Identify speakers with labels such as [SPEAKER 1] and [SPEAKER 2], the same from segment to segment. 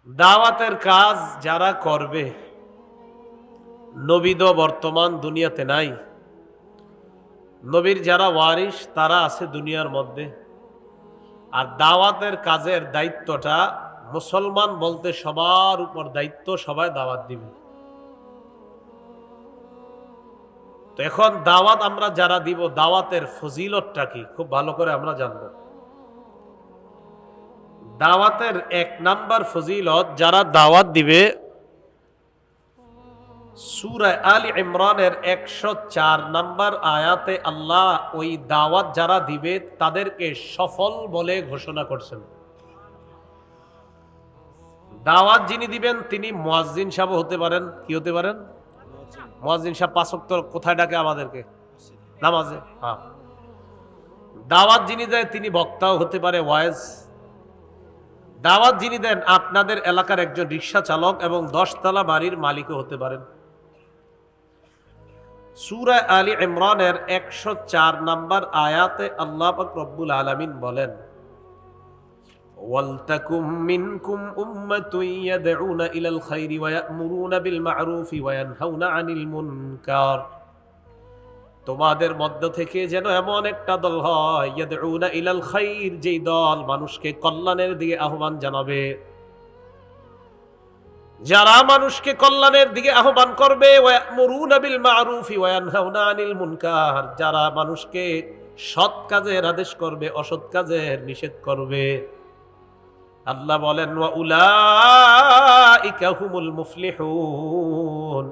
[SPEAKER 1] দাওয়াতের কাজ যারা করবে, নবী তো বর্তমান দুনিয়াতে নাই, নবীর যারা ওয়ারিস তারা আছে দুনিয়ার মধ্যে। আর দাওয়াতের কাজের দায়িত্বটা মুসলমান বলতে সবার উপর দায়িত্ব, সবাই দাওয়াত দিবে। তো এখন দাওয়াত আমরা যারা দিব, দাওয়াতের ফজিলতটা কি খুব ভালো করে আমরা জানব। দাওয়াতের এক নাম্বার ফজিলত, যারা দাওয়াত দিবে, সূরা আলী ইমরানের 104 নাম্বার আয়াতে আল্লাহ ওই দাওয়াত যারা দিবে তাদেরকে সফল বলে ঘোষণা করছেন। দাওয়াত যিনি দিবেন তিনি মুয়াজ্জিন সাহেব হতে পারেন। কি হতে পারেন? মুয়াজ্জিন সাহেব 5 ওয়াক্ত কোথায় ডাকে আমাদেরকে? নামাজে। হ্যাঁ। দাওয়াত যিনি দেয় তিনি বক্তাও হতে পারে, ওয়াইজ। দাওয়াত যিনি দেন আপনাদের এলাকার একজন রিকশা চালক এবং 10 তলা বাড়ির মালিকও হতে পারেন। সূরা আলী ইমরানের 104 নাম্বার আয়াতে আল্লাহ পাক রব্বুল আলামিন বলেন, ওয়ালতাকুম মিনকুম উম্মাতুন ইয়াদউনা ইলাল খায়রি ওয়া ইয়া'মুরুনা বিল মা'রুফি ওয়া ইয়ানহাউনা আনিল মুনকার। তোমাদের মধ্য থেকে যেন এমন একটা দল হয়, ইয়াদউনা ইলাল খায়র, যেই দল মানুষকে কল্যাণের দিকে আহ্বান জানাবে, যারা মানুষকে কল্যাণের দিকে আহ্বান করবে, ওয়া ইয়া'মুরুনা বিল মা'রুফি ওয়া ইয়ানহাউনা আনিল মুনকার, যারা মানুষকে সৎ কাজের আদেশ করবে, অসৎ কাজের নিষেধ করবে। আল্লাহ বলেন, ওয়া উলাইকা হুমুল মুফলিহুন,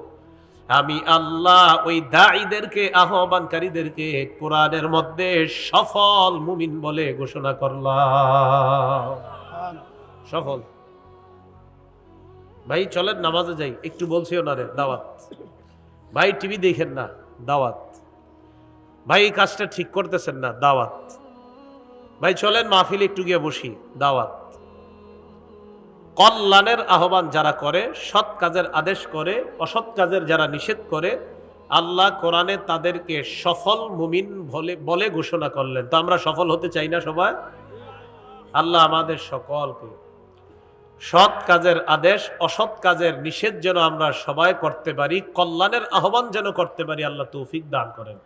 [SPEAKER 1] আমি আল্লাহ ওই দাঈদেরকে, আহ্বানকারীদেরকে কোরআনের মধ্যে সফল মুমিন বলে ঘোষণা করলাম। সফল। ভাই চলেন নামাজে যাই, একটু বলছিও না রে, দাওয়াত। ভাই টিভি দেখেন না, দাওয়াত। ভাই এই কাজটা ঠিক করতেছেন না, দাওয়াত। ভাই চলেন মাহফিলে একটু গিয়ে বসি, দাওয়াত। কল্যাণের আহ্বান যারা করে, সৎ কাজের আদেশ করে, অসৎ কাজের যারা নিষেধ করে, আল্লাহ কোরআনে তাদেরকে সফল মুমিন বলে ঘোষণা করলেন। তো আমরা সফল হতে চাই না সবাই? আল্লাহ আমাদের সকলকে সৎ কাজের আদেশ, অসৎ কাজের নিষেধ যেন আমরা সবাই করতে পারি, কল্যাণের আহ্বান যেন করতে পারি, আল্লাহ তৌফিক দান করেন।